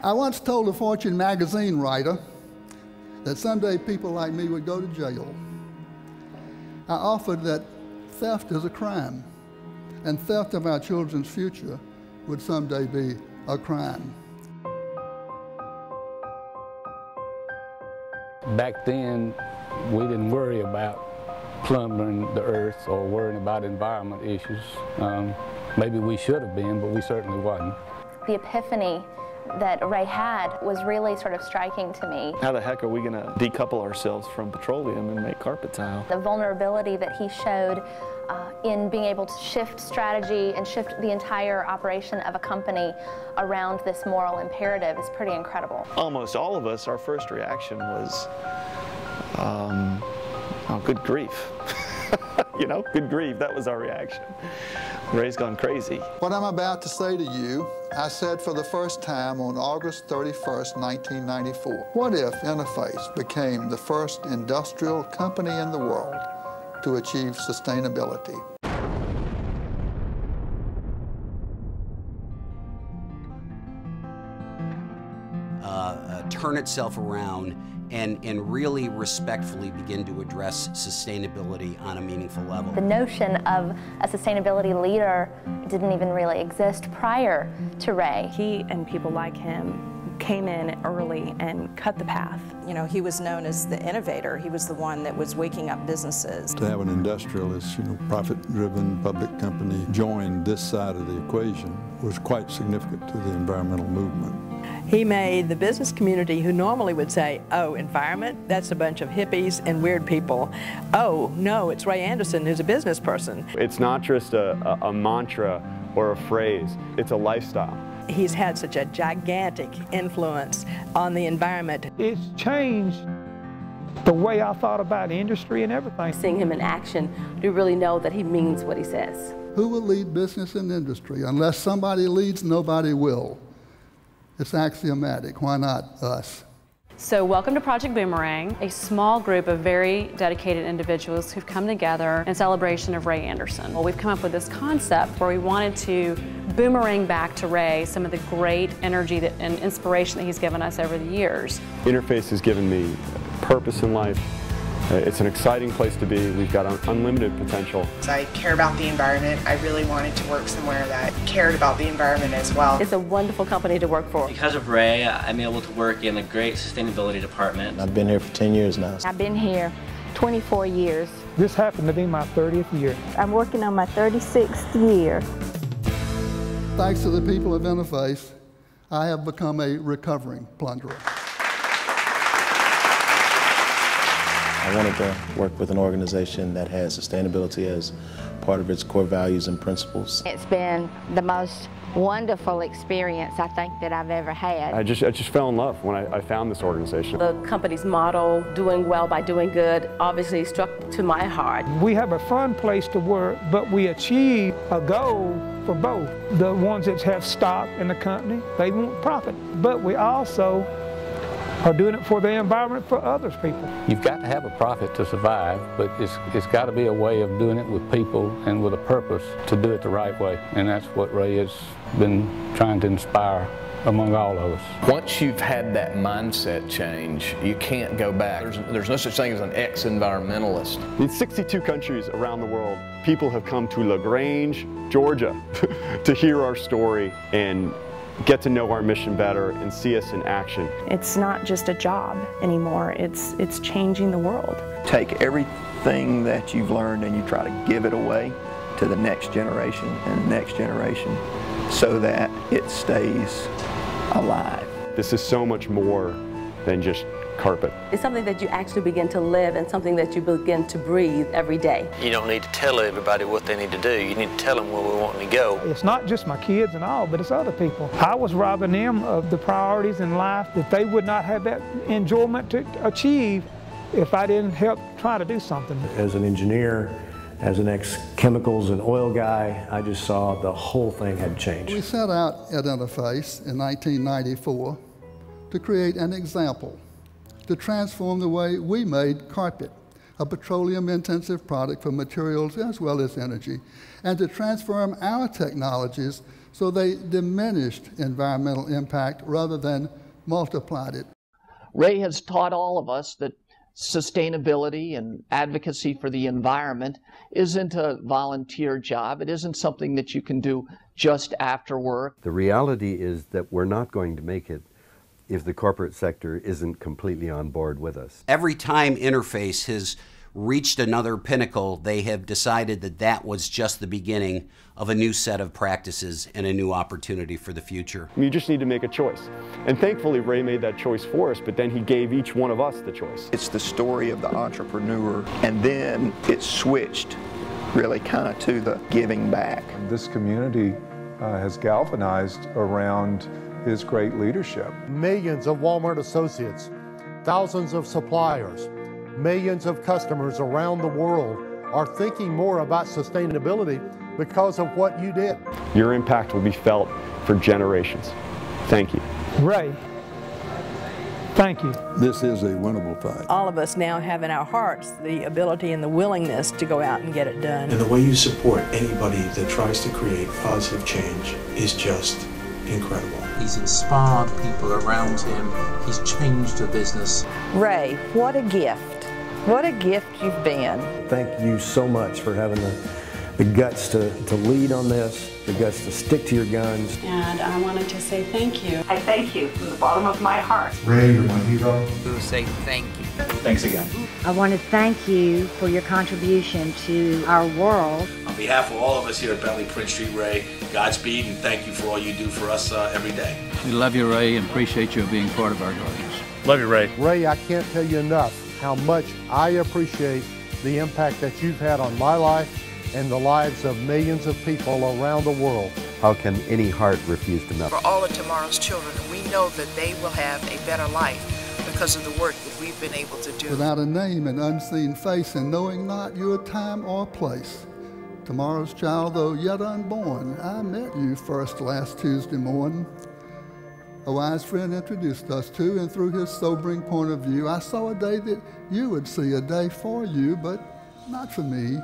I once told a Fortune magazine writer that someday people like me would go to jail. I offered that theft is a crime, and theft of our children's future would someday be a crime. Back then, we didn't worry about plundering the earth or worrying about environment issues. Maybe we should have been, but we certainly wasn't. The epiphany that Ray had was really sort of striking to me. How the heck are we going to decouple ourselves from petroleum and make carpet tile? The vulnerability that he showed in being able to shift strategy and shift the entire operation of a company around this moral imperative is pretty incredible. Almost all of us, our first reaction was, oh, good grief. You know, good grief, that was our reaction. Ray's gone crazy. What I'm about to say to you, I said for the first time on August 31st, 1994. What if Interface became the first industrial company in the world to achieve sustainability? Turn itself around and really respectfully begin to address sustainability on a meaningful level. The notion of a sustainability leader didn't even really exist prior to Ray. He and people like him came in early and cut the path. You know, he was known as the innovator. He was the one that was waking up businesses. To have an industrialist, profit-driven public company join this side of the equation was quite significant to the environmental movement. He made the business community, who normally would say, oh, environment, that's a bunch of hippies and weird people. Oh, no, it's Ray Anderson who's a business person. It's not just a mantra or a phrase, it's a lifestyle. He's had such a gigantic influence on the environment. It's changed the way I thought about industry and everything. Seeing him in action, you really know that he means what he says. Who will lead business and industry? Unless somebody leads, nobody will. It's axiomatic. Why not us? So welcome to Project Boomerang, a small group of very dedicated individuals who've come together in celebration of Ray Anderson. Well, we've come up with this concept where we wanted to boomerang back to Ray some of the great energy and inspiration that he's given us over the years. Interface has given me purpose in life. It's an exciting place to be. We've got unlimited potential. I care about the environment. I really wanted to work somewhere that cared about the environment as well. It's a wonderful company to work for. Because of Ray, I'm able to work in a great sustainability department. I've been here for 10 years now. I've been here 24 years. This happened to be my 30th year. I'm working on my 36th year. Thanks to the people of Interface, I have become a recovering plunderer. I wanted to work with an organization that has sustainability as part of its core values and principles. It's been the most wonderful experience I think that I've ever had. I just fell in love when I found this organization. The company's motto, doing well by doing good, obviously struck to my heart. We have a fun place to work, but we achieve a goal for both. The ones that have stock in the company, they want profit, but we also are doing it for the environment, for others people. You've got to have a profit to survive, but it's got to be a way of doing it with people and with a purpose to do it the right way. And that's what Ray has been trying to inspire among all of us. Once you've had that mindset change, you can't go back. There's no such thing as an ex-environmentalist. In 62 countries around the world, people have come to LaGrange, Georgia to hear our story and get to know our mission better and see us in action. It's not just a job anymore, it's changing the world. Take everything that you've learned and you try to give it away to the next generation and the next generation so that it stays alive. This is so much more than just carpet. It's something that you actually begin to live and something that you begin to breathe every day. You don't need to tell everybody what they need to do. You need to tell them where we want to go. It's not just my kids and all, but it's other people. I was robbing them of the priorities in life that they would not have that enjoyment to achieve if I didn't help try to do something. As an engineer, as an ex-chemicals and oil guy, I just saw the whole thing had changed. We set out at Interface in 1994 to create an example, to transform the way we made carpet, a petroleum-intensive product for materials as well as energy, and to transform our technologies so they diminished environmental impact rather than multiplied it. Ray has taught all of us that sustainability and advocacy for the environment isn't a volunteer job. It isn't something that you can do just after work. The reality is that we're not going to make it if the corporate sector isn't completely on board with us. Every time Interface has reached another pinnacle, they have decided that that was just the beginning of a new set of practices and a new opportunity for the future. You just need to make a choice. And thankfully, Ray made that choice for us, but then he gave each one of us the choice. It's the story of the entrepreneur, and then it switched really kind of to the giving back. This community has galvanized around his great leadership. Millions of Walmart associates, thousands of suppliers, millions of customers around the world are thinking more about sustainability because of what you did. Your impact will be felt for generations. Thank you. Ray, thank you. This is a winnable fight. All of us now have in our hearts the ability and the willingness to go out and get it done. And the way you support anybody that tries to create positive change is just incredible. He's inspired people around him. He's changed the business. Ray, what a gift. What a gift you've been. Thank you so much for having the guts to lead on this, the guts to stick to your guns. And I wanted to say thank you. I thank you from the bottom of my heart. Ray, you're my hero. To say thank you. Thanks again. I want to thank you for your contribution to our world. On behalf of all of us here at Bentley Prince Street, Ray, Godspeed and thank you for all you do for us every day. We love you, Ray, and appreciate you being part of our gardens. Love you, Ray. Ray, I can't tell you enough how much I appreciate the impact that you've had on my life and the lives of millions of people around the world. How can any heart refuse to melt? For all of tomorrow's children, we know that they will have a better life because of the work that we've been able to do. Without a name and unseen face, and knowing not your time or place. Tomorrow's child, though yet unborn, I met you first last Tuesday morning. A wise friend introduced us to, and through his sobering point of view, I saw a day that you would see, a day for you, but not for me.